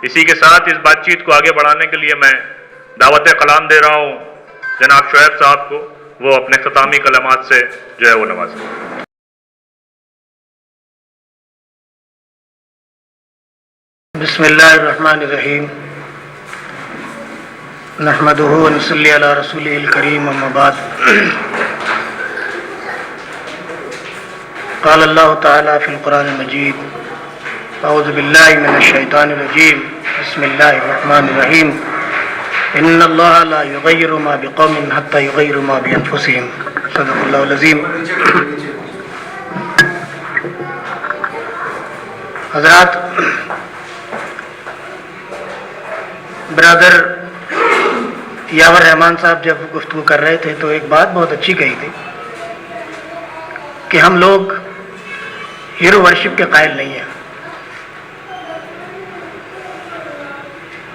اسی کے ساتھ اس بات چیت کو آگے بڑھانے کے لیے میں دعوت کلام دے رہا ہوں جناب شعیب صاحب کو، وہ اپنے اختتامی کلمات سے جو ہے وہ نوازیں۔ بسم اللہ الرحمن الرحیم، نحمدہ ونصلی علی رسولہ الکریم، اما بعد۔ قال اللہ تعالی فی القرآن المجید، اعوذ باللہ من الشیطان الرجیم، بسم اللہ الرحمن الرحیم، ان اللہ لا یغیر ما بقوم حتی یغیروا ما بانفسہم، صدق اللہ العظیم۔ حضرات، برادر یاور رحمان صاحب جب گفتگو کر رہے تھے تو ایک بات بہت اچھی کہی تھی کہ ہم لوگ ہیرو ورشپ کے قائل نہیں ہیں۔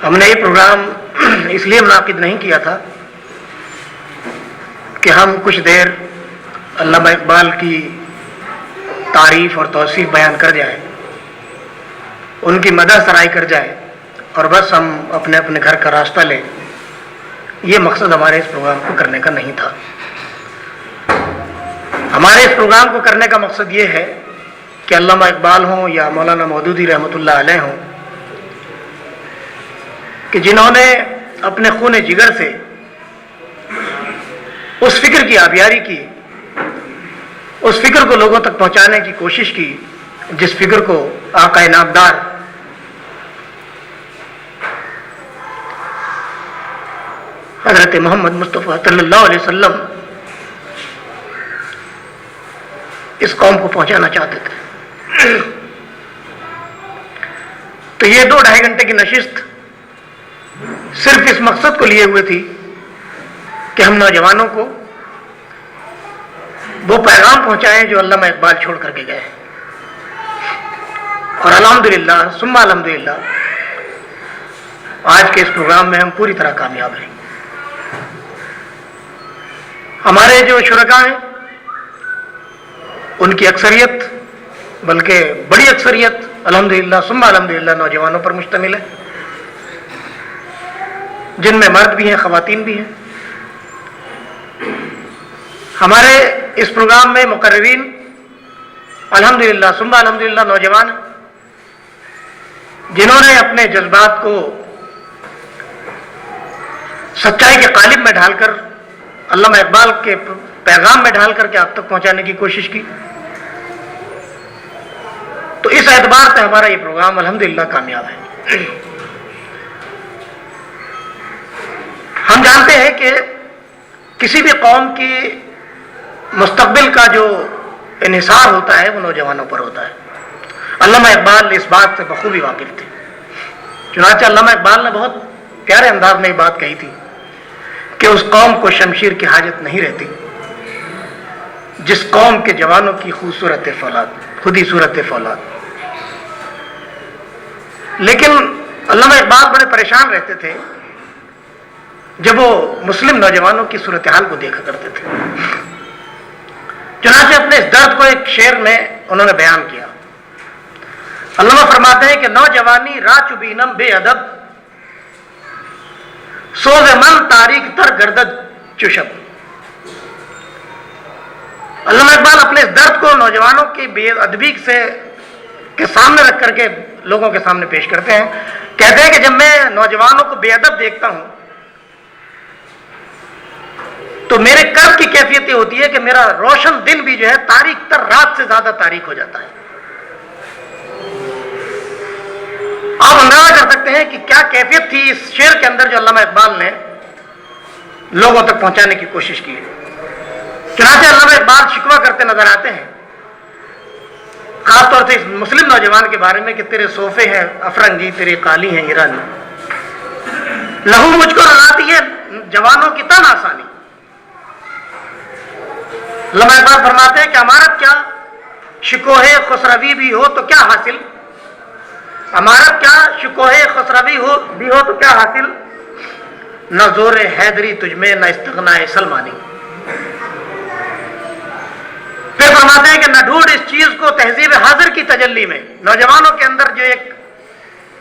ہم نے یہ پروگرام اس لیے منعقد نہیں کیا تھا کہ ہم کچھ دیر علامہ اقبال کی تعریف اور توصیف بیان کر جائیں، ان کی مدح سرائی کر جائیں اور بس ہم اپنے اپنے گھر کا راستہ لیں۔ یہ مقصد ہمارے اس پروگرام کو کرنے کا نہیں تھا۔ ہمارے اس پروگرام کو کرنے کا مقصد یہ ہے کہ علامہ اقبال ہوں یا مولانا مودودی رحمۃ اللہ علیہ ہوں، کہ جنہوں نے اپنے خون جگر سے اس فکر کی آبیاری کی، اس فکر کو لوگوں تک پہنچانے کی کوشش کی جس فکر کو آقا نامدار حضرت محمد مصطفیٰ صلی اللہ علیہ وسلم اس قوم کو پہنچانا چاہتے تھے۔ تو یہ 2-2.5 گھنٹے کی نشست صرف اس مقصد کو لیے ہوئے تھی کہ ہم نوجوانوں کو وہ پیغام پہنچائیں جو علامہ اقبال چھوڑ کر کے گئے، اور الحمدللہ ثم الحمدللہ آج کے اس پروگرام میں ہم پوری طرح کامیاب ہیں۔ ہمارے جو شرکاء ہیں ان کی اکثریت، بلکہ بڑی اکثریت الحمدللہ ثم الحمدللہ نوجوانوں پر مشتمل ہے، جن میں مرد بھی ہیں، خواتین بھی ہیں۔ ہمارے اس پروگرام میں مقررین الحمدللہ ثم الحمدللہ نوجوان ہیں، جنہوں نے اپنے جذبات کو سچائی کے قالب میں ڈھال کر، علامہ اقبال کے پیغام میں ڈھال کر کے آپ تک پہنچانے کی کوشش کی۔ تو اس اعتبار سے ہمارا یہ پروگرام الحمدللہ کامیاب ہے۔ ہم جانتے ہیں کہ کسی بھی قوم کی مستقبل کا جو انحصار ہوتا ہے وہ نوجوانوں پر ہوتا ہے۔ علامہ اقبال اس بات سے بخوبی واقف تھے۔ چنانچہ علامہ اقبال نے بہت پیارے انداز میں یہ بات کہی تھی کہ اس قوم کو شمشیر کی حاجت نہیں رہتی جس قوم کے جوانوں کی خوبصورت فولاد، خودی صورت فولاد۔ لیکن علامہ اقبال بڑے پریشان رہتے تھے جب وہ مسلم نوجوانوں کی صورتحال کو دیکھا کرتے تھے۔ چنانچہ اپنے اس درد کو ایک شعر میں انہوں نے بیان کیا۔ علامہ فرماتے ہیں کہ نوجوانی را چبینم بے ادب، سوز من تاریخ تر گردد چشب۔ علامہ اقبال اپنے اس درد کو نوجوانوں کی بے ادبی کے سامنے رکھ کر کے لوگوں کے سامنے پیش کرتے ہیں۔ کہتے ہیں کہ جب میں نوجوانوں کو بے ادب دیکھتا ہوں تو میرے کرب کی کیفیت یہ ہوتی ہے کہ میرا روشن دن بھی جو ہے تاریک تر رات سے زیادہ تاریک ہو جاتا ہے۔ آپ اندازہ کر سکتے ہیں کہ کیا کیفیت تھی اس شعر کے اندر جو علامہ اقبال نے لوگوں تک پہنچانے کی کوشش کی ہے۔ چنانچہ علامہ اقبال شکوہ کرتے نظر آتے ہیں، خاص طور سے اس مسلم نوجوان کے بارے میں، کہ تیرے صوفے ہیں افرنگی، تیرے قالی ہیں ایرانی، لہو مجھ کو رلاتی ہے جوانوں کی تن آسانی۔ علامہ اقبال فرماتے ہیں کہ امارت کیا شکوہ خسروی بھی ہو تو کیا حاصل، امارت کیا شکوہ خسروی بھی ہو تو کیا حاصل، نہ زور حیدری تجھ میں نہ استغناء سلمانی۔ پھر فرماتے ہیں کہ نہ ڈھونڈ اس چیز کو تہذیب حاضر کی تجلی میں، نوجوانوں کے اندر جو ایک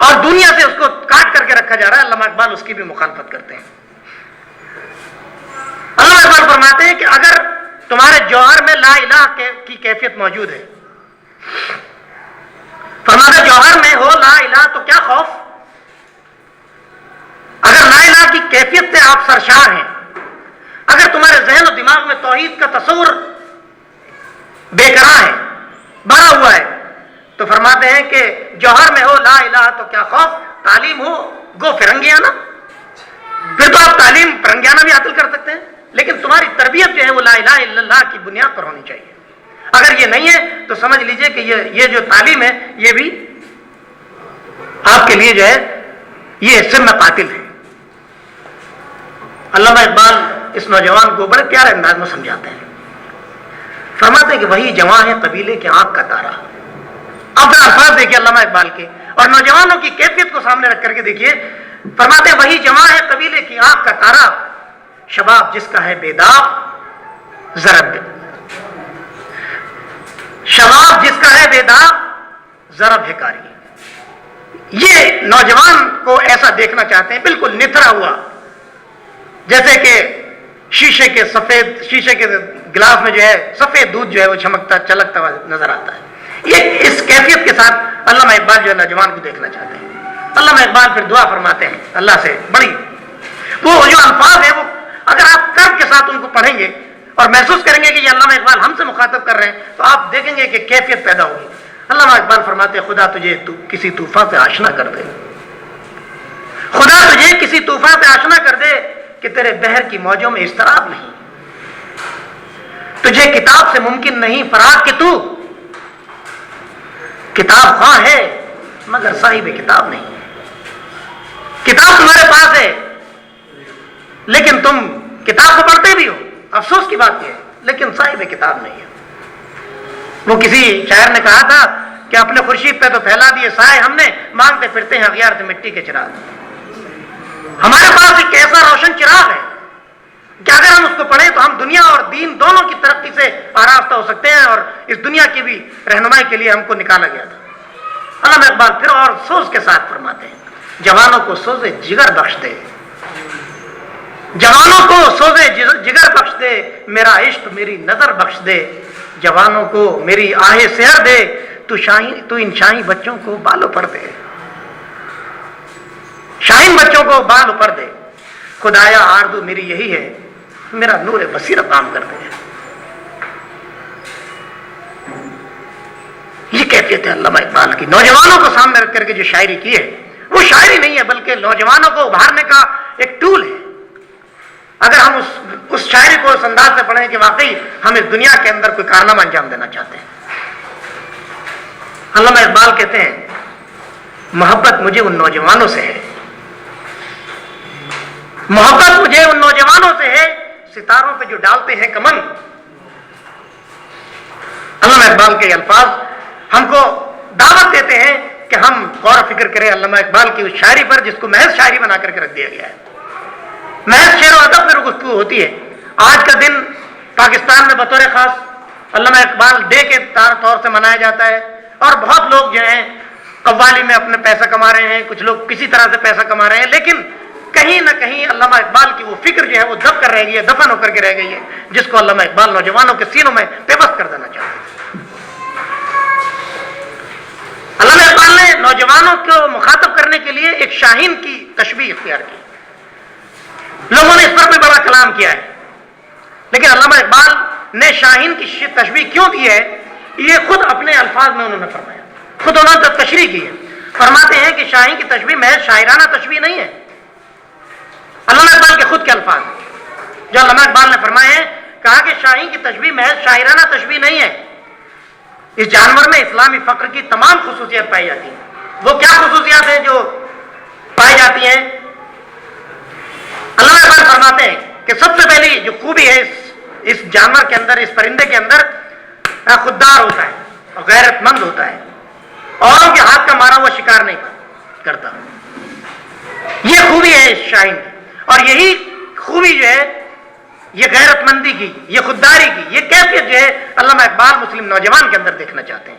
اور دنیا سے اس کو کاٹ کر کے رکھا جا رہا ہے، علامہ اقبال اس کی بھی مخالفت کرتے ہیں۔ علامہ اقبال فرماتے ہیں کہ اگر تمہارے جوہر میں لا الہ کی کیفیت موجود ہے، فرماتے جوہر میں ہو لا الہ تو کیا خوف، اگر لا الہ کی کیفیت سے آپ سرشار ہیں، اگر تمہارے ذہن و دماغ میں توحید کا تصور بے قرار ہے، بھرا ہوا ہے، تو فرماتے ہیں کہ جوہر میں ہو لا الہ تو کیا خوف، تعلیم ہو گو فرنگیانہ، پھر تو آپ تعلیم فرنگیانہ بھی حاصل کر سکتے ہیں، لیکن تمہاری تربیت جو ہے وہ لا الہ الا اللہ کی بنیاد پر ہونی چاہیے۔ اگر یہ نہیں ہے تو سمجھ لیجئے کہ یہ جو تعلیم ہے یہ بھی آپ کے لیے جو ہے یہ سم قاتل ہے۔ علامہ اقبال اس نوجوان کو بڑے پیارے انداز میں سمجھاتے ہیں، فرماتے ہیں کہ وہی جواں ہے قبیلے کے آنکھ کا تارا۔ اب الفاظ دیکھیے علامہ اقبال کے اور نوجوانوں کی کیفیت کو سامنے رکھ کر کے دیکھیے، فرماتے ہیں وہی جواں ہے قبیلے کی آنکھ کا تارا، شباب جس کا ہے بیداب ضرب، شباب جس کا ہے بیداب ضرب ہے کاری۔ یہ نوجوان کو ایسا دیکھنا چاہتے ہیں، بالکل نتھرا ہوا، جیسے کہ شیشے کے گلاس میں جو ہے سفید دودھ جو ہے وہ چمکتا چلکتا ہوا نظر آتا ہے۔ یہ اس کیفیت کے ساتھ علامہ اقبال جو ہے نوجوان کو دیکھنا چاہتے ہیں۔ علامہ اقبال پھر دعا فرماتے ہیں اللہ سے، بڑی وہ جو الفاظ ہیں وہ اگر آپ کرب کے ساتھ ان کو پڑھیں گے اور محسوس کریں گے کہ یہ علامہ اقبال ہم سے مخاطب کر رہے ہیں تو آپ دیکھیں گے کہ کیفیت پیدا ہوگی۔ علامہ اقبال فرماتے ہیں خدا تجھے کسی طوفان سے آشنا کر دے، خدا تجھے کسی طوفان سے آشنا کر دے کہ تیرے بحر کی موجوں میں اضطراب نہیں، تجھے کتاب سے ممکن نہیں فراغ کہ تو کتاب خواہ ہے مگر صاحب کتاب نہیں ہے۔ کتاب تمہارے پاس ہے لیکن تم کتاب کو پڑھتے بھی ہو، افسوس کی بات یہ ہے، لیکن صاحب کتاب نہیں ہے۔ وہ کسی شاعر نے کہا تھا کہ اپنے خورشید پہ تو پھیلا دیے سائے ہم نے، مانگتے پھرتے ہیں اغیار سے مٹی کے چراغ۔ ہمارے پاس ایک ایسا روشن چراغ ہے کہ اگر ہم اس کو پڑھیں تو ہم دنیا اور دین دونوں کی ترقی سے آراستہ ہو سکتے ہیں، اور اس دنیا کی بھی رہنمائی کے لیے ہم کو نکالا گیا تھا۔ علامہ اقبال پھر اور سوز کے ساتھ فرماتے ہیں جوانوں کو سوزے جگر بخش دے، جوانوں کو سوزے جگر بخش دے، میرا عشق میری نظر بخش دے، جوانوں کو میری آہ سحر دے، تو ان شاہی بچوں کو بالوں پر دے، شاہین بچوں کو بالوں پر دے، خدایا آرزو میری یہی ہے، میرا نور بصیرت عام کر دے۔ یہ کیفیت ہے علامہ اقبال کی، نوجوانوں کو سامنے رکھ کر کے جو شاعری کی ہے وہ شاعری نہیں ہے بلکہ نوجوانوں کو ابھارنے کا ایک ٹول ہے۔ اگر ہم اس شاعری کو اس انداز سے پڑھیں کہ واقعی ہم اس دنیا کے اندر کوئی کارنامہ انجام دینا چاہتے ہیں۔ علامہ اقبال کہتے ہیں محبت مجھے ان نوجوانوں سے ہے، محبت مجھے ان نوجوانوں سے ہے ستاروں پہ جو ڈالتے ہیں کمن۔ علامہ اقبال کے الفاظ ہم کو دعوت دیتے ہیں کہ ہم غور و فکر کریں علامہ اقبال کی اس شاعری پر جس کو محض شاعری بنا کر کے رکھ دیا گیا ہے۔ محض شعر و ادب پر گفتگو ہوتی ہے۔ آج کا دن پاکستان میں بطور خاص علامہ اقبال ڈے کے طور سے منایا جاتا ہے، اور بہت لوگ جو ہیں قوالی میں اپنے پیسہ کما رہے ہیں، کچھ لوگ کسی طرح سے پیسہ کما رہے ہیں، لیکن کہیں نہ کہیں علامہ اقبال کی وہ فکر جو ہے وہ دب کر رہ گئی ہے، دفن ہو کر کے رہ گئی ہے، جس کو علامہ اقبال نوجوانوں کے سینوں میں پیوست کر دینا چاہتے ہیں۔ علامہ اقبال نے نوجوانوں کو مخاطب کرنے کے لیے ایک شاہین کی تشبیہ اختیار کی، لوگوں نے اس پر بھی بڑا کلام کیا ہے، لیکن علامہ اقبال نے شاہین کی تشبیہ کیوں دی ہے یہ خود اپنے الفاظ میں انہوں نے فرمایا، خود انہوں نے تشریح کی ہے۔ فرماتے ہیں کہ شاہین کی تشبیہ محض شاعرانہ تشبیہ نہیں ہے، علامہ اقبال کے خود کے الفاظ جو علامہ اقبال نے فرمائے ہیں، کہا کہ شاہین کی تشبیہ محض شاعرانہ تشبیہ نہیں ہے، اس جانور میں اسلامی فقر کی تمام خصوصیات پائی جاتی ہیں۔ وہ کیا خصوصیات ہیں جو پائی جاتی ہیں؟ علامہ اقبال فرماتے ہیں کہ سب سے پہلی جو خوبی ہے اس جانور کے اندر، اس پرندے کے اندر، خوددار ہوتا ہے اور غیرت مند ہوتا ہے، اوروں کے ہاتھ کا مارا ہوا شکار نہیں کرتا۔ یہ خوبی ہے اس شاہین کی، اور یہی خوبی جو ہے یہ غیرت مندی کی، یہ خودداری کی، یہ کیفیت جو ہے علامہ اقبال مسلم نوجوان کے اندر دیکھنا چاہتے ہیں۔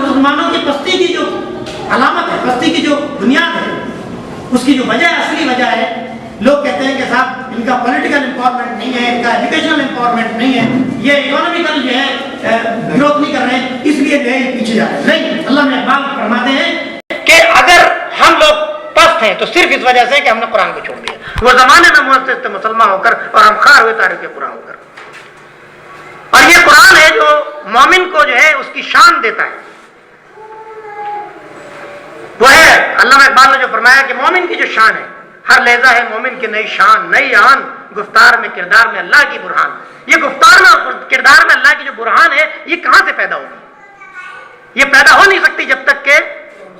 مسلمانوں کی پستی کی جو علامت ہے، پستی کی جو بنیاد ہے، اس کی جو وجہ ہے، اصلی وجہ ہے، لوگ کہتے ہیں کہ صاحب ان کا پولیٹیکل امپاورمنٹ نہیں ہے، ان کا ایجوکیشنل امپاورمنٹ نہیں ہے، یہ اکنامیکل جو ہے گروتھ نہیں کر رہے ہیں، اس لیے جو ہے یہ پیچھے جا رہے ہیں۔ نہیں، اللہ میں اقبال فرماتے ہیں کہ اگر ہم لوگ پست ہیں تو صرف اس وجہ سے کہ ہم نے قرآن کو چھوڑ دیا۔ وہ زمانے میں مؤسس تھے مسلمان ہو کر اور ہم خار ہوئے تاریخ قرآن ہو کر۔ اور یہ قرآن ہے جو مومن کو جو ہے اس کی شان دیتا ہے۔ وہ ہے علامہ اقبال نے جو فرمایا کہ مومن کی جو شان ہے، ہر لہجہ ہے مومن کی نئی شان، نئی آن، گفتار میں کردار میں اللہ کی برہان۔ یہ گفتار میں اور کردار میں اللہ کی جو برہان ہے، یہ کہاں سے پیدا ہوگی؟ یہ پیدا ہو نہیں سکتی جب تک کہ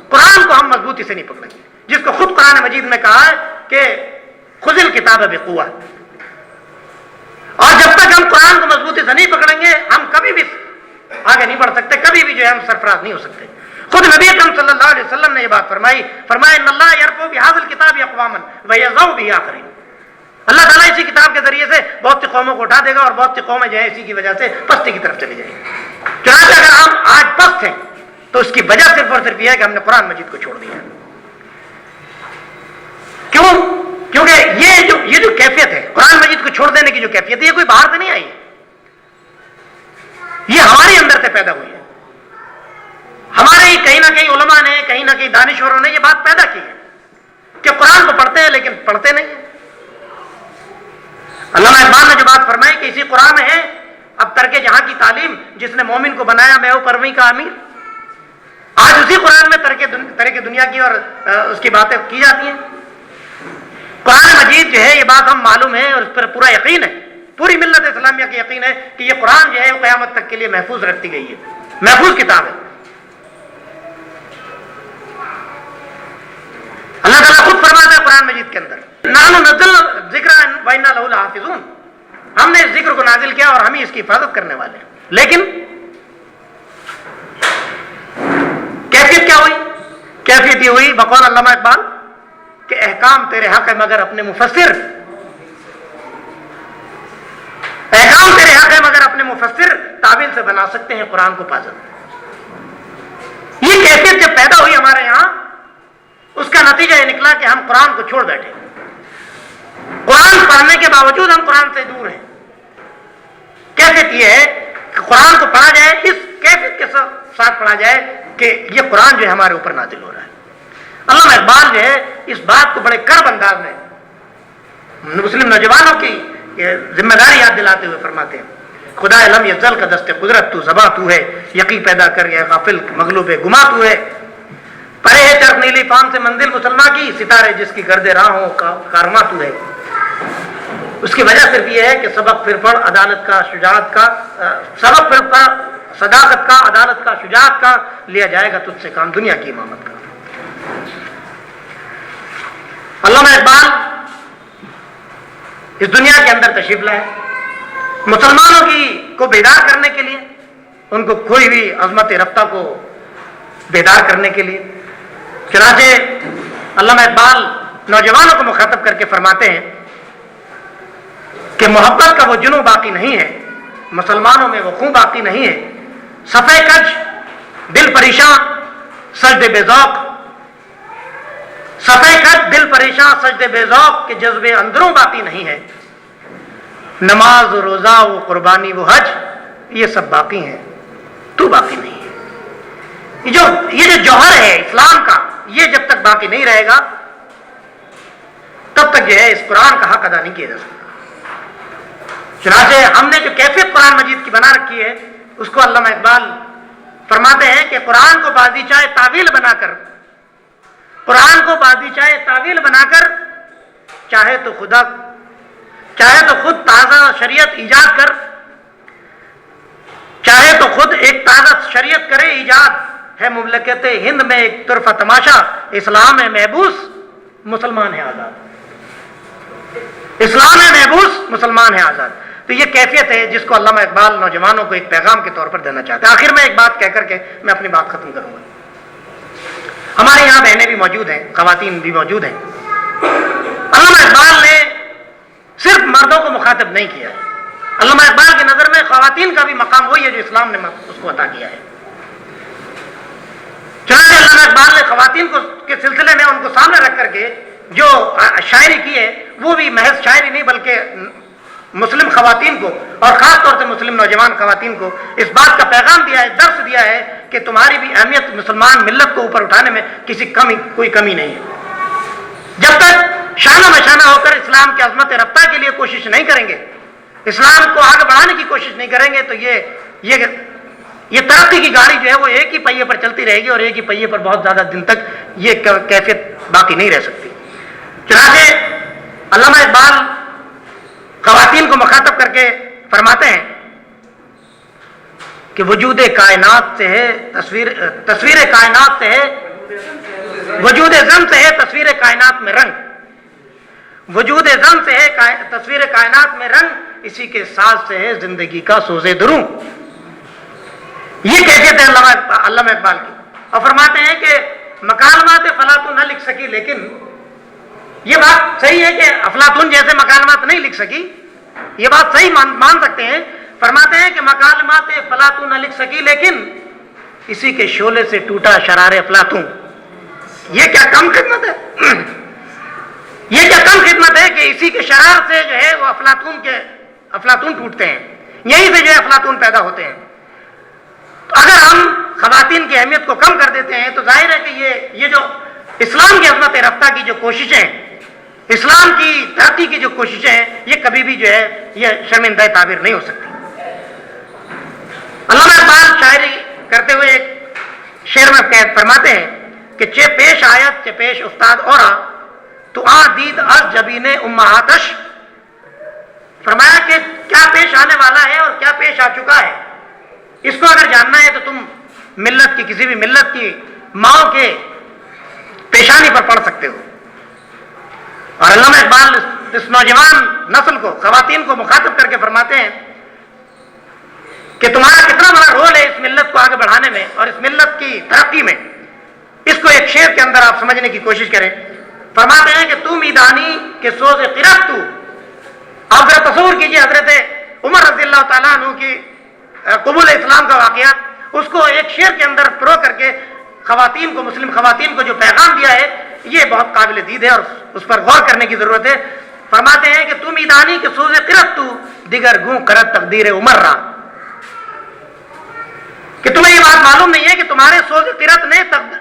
قرآن کو ہم مضبوطی سے نہیں پکڑیں گے، جس کو خود قرآن مجید میں کہا ہے کہ خذ الکتاب بقوہ۔ اور جب تک ہم قرآن کو مضبوطی سے نہیں پکڑیں گے، ہم کبھی بھی آگے نہیں بڑھ سکتے، کبھی بھی جو ہے ہم سرفراز نہیں ہو سکتے۔ خود نبی اکرم صلی اللہ علیہ وسلم نے یہ بات فرمائی، فرمایا ان اللہ یرفع بہذا الکتاب اقواما ویضع بہ آخرین۔ اللہ تعالیٰ اسی کتاب کے ذریعے سے بہت سی قوموں کو اٹھا دے گا اور بہت سی قومیں جو ہے اسی کی وجہ سے پستی کی طرف چلی جائیں گی۔ چنانچہ اگر ہم آج پست ہیں تو اس کی وجہ صرف اور صرف یہ ہے کہ ہم نے قرآن مجید کو چھوڑ دیا ہے۔ کیوں؟ کیونکہ یہ جو کیفیت ہے، قرآن مجید کو چھوڑ دینے کی جو کیفیت ہے، یہ کوئی باہر سے نہیں آئی ہے، یہ ہمارے اندر سے پیدا ہوئی ہے۔ ہمارے ہی کہیں نہ کہیں علماء نے، کہیں نہ کہیں دانشوروں نے یہ بات پیدا کی ہے کہ قرآن کو پڑھتے ہیں لیکن پڑھتے نہیں ہیں۔ علامہ اقبال نے جو بات فرمائی کہ اسی قرآن میں ہے اب ترک جہاں کی تعلیم، جس نے مومن کو بنایا میں ہوں پرویں کا امیر۔ آج اسی قرآن میں ترک دنیا کی اور اس کی باتیں کی جاتی ہیں۔ قرآن مجید جو ہے، یہ بات ہم معلوم ہے اور اس پر پورا یقین ہے، پوری ملت اسلامیہ کی یقین ہے کہ یہ قرآن جو ہے وہ قیامت تک کے لیے محفوظ رکھتی گئی ہے، محفوظ کتاب ہے۔ اللہ تعالیٰ خود فرماتا ہے قرآن مجید کے اندر نحن نزلنا الذکر وإنا لہ لحافظون، ہم نے اس ذکر کو نازل کیا اور ہم ہی اس کی حفاظت کرنے والے ہیں۔ لیکن کیفیت کیا ہوئی؟ کیفیت یہ ہوئی بقول علامہ اقبال کہ احکام تیرے حق ہے مگر اپنے مفسر، احکام تیرے حق ہے مگر اپنے مفسر تعویل سے بنا سکتے ہیں قرآن کو پازل۔ یہ کیفیت جب پیدا ہوئی ہمارے یہاں، اس کا نتیجہ یہ نکلا کہ ہم قرآن کو چھوڑ بیٹھے۔ قرآن پڑھنے کے باوجود ہم قرآن سے دور ہیں۔ کیفیت یہ ہے کہ قرآن کو پڑھا جائے، اس کیفیت کے ساتھ پڑھا جائے کہ یہ قرآن جو ہے ہمارے اوپر نازل ہو رہا ہے۔ علامہ اقبال جو ہے اس بات کو بڑے کرب انداز میں مسلم نوجوانوں کی ذمہ داری یاد دلاتے ہوئے فرماتے ہیں، خدا علم یزل کا دست قدرت تو زباں تو ہے، یقی پیدا کر یا غافل مغلوب گما تو ہے، پرے ہے چرخ نیلی فام سے منزل مسلمہ کی، ستارے جس کی گرد راہوں کا کارواں تو ہے۔ اس کی وجہ صرف یہ ہے کہ سبق پھر پڑھ عدالت کا شجاعت کا، سبق پھر پڑھ صداقت کا، عدالت کا، شجاعت کا، لیا جائے گا تجھ سے کام دنیا کی امامت کا۔ علامہ اقبال اس دنیا کے اندر تشریف لائے مسلمانوں کو بیدار کرنے کے لیے، ان کو کھوئی ہوئی عظمت رفتہ کو بیدار کرنے کے لیے۔ چنانچہ علامہ اقبال نوجوانوں کو مخاطب کر کے فرماتے ہیں کہ محبت کا وہ جنوں باقی نہیں ہے، مسلمانوں میں وہ خون باقی نہیں ہے، صفے کج دل پریشان سجدے بے ذوق، صفے کج دل پریشان سجدے بے ذوق کے جذبے اندروں باقی نہیں ہے، نماز و روزہ و قربانی و حج یہ سب باقی ہیں، تو باقی نہیں ہے۔ یہ جو جوہر ہے اسلام کا، یہ جب تک باقی نہیں رہے گا تب تک جو ہے اس قرآن کا حق ادا نہیں کیا جا سکتا۔ چنانچہ ہم نے جو کیفیت قرآن مجید کی بنا رکھی ہے، اس کو علامہ اقبال فرماتے ہیں کہ قرآن کو بازیچہ تعویل بنا کر، قرآن کو بازیچہ تعویل بنا کر چاہے تو خود تازہ شریعت ایجاد کر، چاہے تو خود ایک تازہ شریعت کرے ایجاد، ہے مملکت ہند میں ایک طرفہ تماشا، اسلام ہے محبوس مسلمان ہے آزاد، اسلام ہے محبوس مسلمان ہے آزاد۔ تو یہ کیفیت ہے جس کو علامہ اقبال نوجوانوں کو ایک پیغام کے طور پر دینا چاہتے ہیں۔ آخر میں ایک بات کہہ کر کے میں اپنی بات ختم کروں گا۔ ہمارے یہاں بہنیں بھی موجود ہیں، خواتین بھی موجود ہیں۔ علامہ اقبال نے صرف مردوں کو مخاطب نہیں کیا ہے، علامہ اقبال کی نظر میں خواتین کا بھی مقام وہی ہے جو اسلام نے اس کو عطا کیا ہے۔ علامہ اقبال نے خواتین کو کے سلسلے میں ان کو سامنے رکھ کر کے جو شاعری کی ہے وہ بھی محض شاعری نہیں بلکہ مسلم خواتین کو اور خاص طور سے مسلم نوجوان خواتین کو اس بات کا پیغام دیا ہے، درس دیا ہے کہ تمہاری بھی اہمیت مسلمان ملت کو اوپر اٹھانے میں کوئی کمی نہیں ہے۔ جب تک شانہ بشانہ ہو کر اسلام کی عظمت رفتہ کے لیے کوشش نہیں کریں گے، اسلام کو آگے بڑھانے کی کوشش نہیں کریں گے، تو یہ ترقی کی گاڑی جو ہے وہ ایک ہی پہیے پر چلتی رہے گی اور ایک ہی پہیے پر بہت زیادہ دن تک یہ کیفیت باقی نہیں رہ سکتی۔ چنانچہ علامہ اقبال خواتین کو مخاطب کر کے فرماتے ہیں کہ وجود کائنات سے ہے تصویر کائنات سے ہے، وجود زن سے ہے تصویر کائنات میں رنگ، وجود زن سے ہے تصویر کائنات میں رنگ، اسی کے ساز سے ہے زندگی کا سوز دروں۔ یہ کیفیت ہے علامہ اقبال کی، اور فرماتے ہیں کہ مکالمات فلاطون نہ لکھ سکی، لیکن یہ بات صحیح ہے کہ افلاطون جیسے مکالمات نہیں لکھ سکی، یہ بات صحیح مان سکتے ہیں۔ فرماتے ہیں کہ مکالمات فلاطون نہ لکھ سکی، لیکن اسی کے شعلے سے ٹوٹا شرار افلاطون۔ یہ کیا کم خدمت ہے، یہ کیا کم خدمت ہے کہ اسی کے شرار سے جو ہے وہ افلاطون ٹوٹتے ہیں، یہیں سے جو ہے افلاطون پیدا ہوتے ہیں۔ اگر ہم خواتین کی اہمیت کو کم کر دیتے ہیں تو ظاہر ہے کہ یہ جو اسلام کی عظمت رفتہ کی جو کوششیں، اسلام کی ترقی کی جو کوششیں ہیں، یہ کبھی بھی جو ہے یہ شرمندہ تعبیر نہیں ہو سکتی۔ علامہ اقبال شاعری کرتے ہوئے ایک شعر میں فرماتے ہیں کہ چے پیش آیت چے پیش استاد اورا تو آ دید از جبین امہاتش، فرمایا کہ کیا پیش آنے والا ہے اور کیا پیش آ چکا ہے، اس کو اگر جاننا ہے تو تم ملت کی کسی بھی ملت کی ماں کے پیشانی پر پڑھ سکتے ہو۔ اور علامہ اقبال اس نوجوان نسل کو، خواتین کو مخاطب کر کے فرماتے ہیں کہ تمہارا کتنا بڑا رول ہے اس ملت کو آگے بڑھانے میں اور اس ملت کی ترقی میں۔ اس کو ایک شعر کے اندر آپ سمجھنے کی کوشش کریں۔ فرماتے ہیں کہ تو میدانی کے سوز قرب تو، آپ ذرا تصور کیجئے حضرت عمر رضی اللہ تعالیٰ عنہ کی قبول اسلام کا واقعات، اس کو ایک شعر کے اندر پرو کر کے خواتین کو، مسلم خواتین کو جو پیغام دیا ہے، یہ بہت قابل دید ہے اور اس پر غور کرنے کی ضرورت ہے۔ فرماتے ہیں کہ تم میدانی کے سوز قرب تو دیگر گوں کرت تقدیر عمر را، کہ تمہیں یہ بات معلوم نہیں ہے کہ تمہارے سوز قرت نے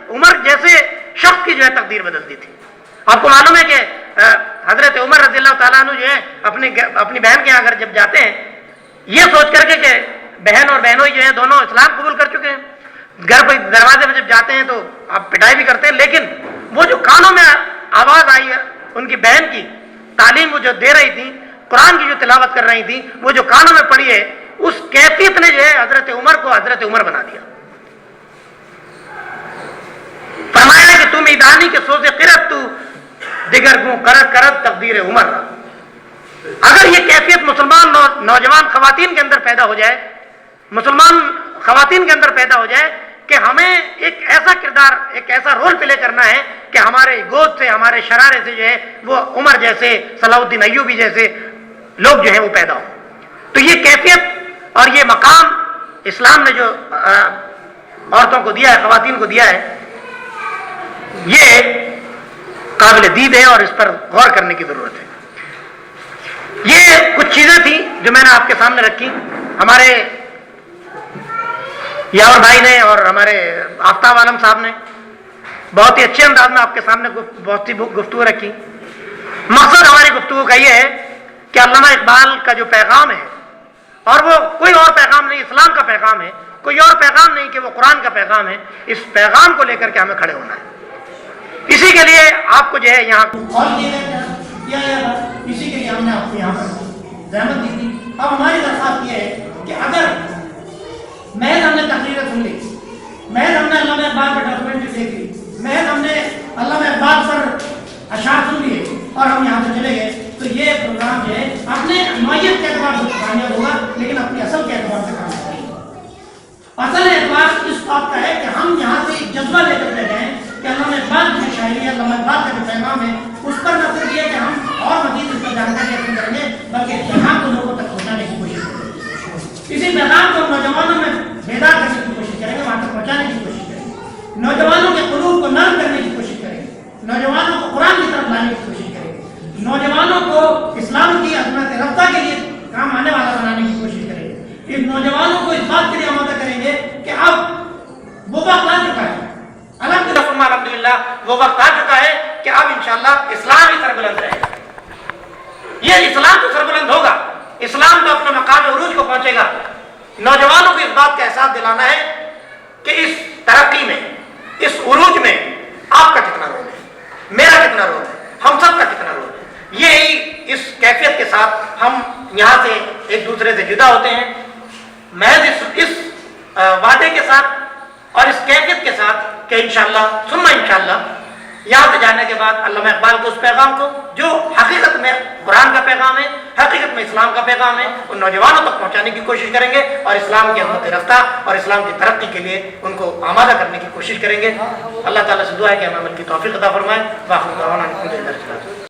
عمر جیسے شخص کی جو ہے تقدیر بدل دی تھی۔ آپ کو معلوم ہے کہ حضرت عمر رضی اللہ تعالیٰ عنہ جو ہے اپنی بہن کے یہاں اگر جب جاتے ہیں یہ سوچ کر کے کہ بہن اور بہنوئی جو ہے دونوں اسلام قبول کر چکے ہیں، گھر پہ دروازے پہ جب جاتے ہیں تو آپ پٹائی بھی کرتے ہیں، لیکن وہ جو کانوں میں آواز آئی ہے ان کی بہن کی تعلیم وہ جو دے رہی تھی، قرآن کی جو تلاوت کر رہی تھی، وہ جو کانوں میں پڑی ہے، اس کیفیت نے جو ہے حضرت عمر کو حضرت عمر بنا دیا۔ فرمایا کہ تم میدانی کے سوز قرت تو دیگر گوں کرت کرت تقدیر عمر را۔ اگر یہ کیفیت مسلمان نوجوان خواتین کے اندر پیدا ہو جائے، مسلمان خواتین کے اندر پیدا ہو جائے کہ ہمیں ایک ایسا کردار، ایک ایسا رول پلے کرنا ہے کہ ہمارے گود سے، ہمارے شرارے سے جو ہے وہ عمر جیسے، صلاح الدین ایوبی جیسے لوگ جو ہیں وہ پیدا ہوں، تو یہ کیفیت اور یہ مقام اسلام نے جو عورتوں کو دیا ہے، خواتین کو دیا ہے، یہ قابل دید ہے اور اس پر غور کرنے کی ضرورت ہے۔ یہ کچھ چیزیں تھیں جو میں نے آپ کے سامنے رکھی۔ ہمارے یاور بھائی نے اور ہمارے آفتاب عالم صاحب نے بہت ہی اچھے انداز میں آپ کے سامنے بہت سی گفتگو رکھی۔ مقصد ہماری گفتگو کا یہ ہے کہ علامہ اقبال کا جو پیغام ہے، اور وہ کوئی اور پیغام نہیں، اسلام کا پیغام ہے، کوئی اور پیغام نہیں کہ وہ قرآن کا پیغام ہے، اس پیغام کو لے کر کے ہمیں کھڑے ہونا ہے۔ اسی کے لیے آپ کو جو ہے یہاں اسی کے لیے ہم نے آپ کو یہاں پر زحمت دی تھی۔ اب ہماری درخواست یہ ہے کہ اگر محض ہم نے تقریریں سن لی، محض ہم نے علامہ اقبال پر ڈاکومنٹری دیکھ لی، محض ہم نے علامہ اقبال پر اشعار سن لیے اور ہم یہاں سے چلے گئے، تو یہ پروگرام جو ہے اپنے نوعیت کے اعتبار سے کامیاب ہوگا لیکن اپنی اصل کے اعتبار سے کامیاب نہیں ہوگا۔ اصل اعتبار اس بات کا ہے کہ ہم یہاں سے ایک جذبہ لے کر بیٹھے ہیں کہ علامہ اقبال کی جو شاعری ہے، علامہ اقبال کا جو پیغام ہے، اس پر نہ صرف یہ کہ ہم اور مزید اس پر جانکاری حاصل کریں گے بلکہ پیغام کو لوگوں تک پہنچانے کی کوشش کریں گے۔ اسی پیغام کو نوجوانوں میں بیدار کرنے کی کوشش کریں گے، وہاں تک پہنچانے کی کوشش کریں گے، نوجوانوں کے قلوب نوجوانوں کو اسلام کی عظمت رفتہ کے لیے کام آنے والا بنانے کی کوشش کریں گے، اس نوجوانوں کو اس بات کے لیے آمادہ کریں گے کہ اب وہ وقت آ چکا ہے، الحمدللہ وہ وقت آ چکا ہے کہ اب انشاءاللہ اسلام ہی سربلند رہے گا۔ یہ اسلام تو سربلند ہوگا، اسلام تو اپنے مقام عروج کو پہنچے گا۔ نوجوانوں کو اس بات کا احساس دلانا ہے کہ اس ترقی میں، اس عروج میں آپ کا کتنا رول ہے، میرا کتنا رول ہے، ہم سب کا کتنا رول ہے۔ یہی اس کیفیت کے ساتھ ہم یہاں سے ایک دوسرے سے جدا ہوتے ہیں، محض اس وعدے کے ساتھ اور اس کیفیت کے ساتھ کہ انشاءاللہ ثم انشاءاللہ یہاں سے جانے کے بعد علامہ اقبال کے اس پیغام کو جو حقیقت میں قرآن کا پیغام ہے، حقیقت میں اسلام کا پیغام ہے، ان نوجوانوں تک پہنچانے کی کوشش کریں گے اور اسلام کی عظمت رفتہ اور اسلام کی ترقی کے لیے ان کو آمادہ کرنے کی کوشش کریں گے۔ اللہ تعالیٰ سے دعا ہے کہ ہمیں عمل کی توفیق عطا فرمائے۔ وآخر دعوانا الحمدللہ۔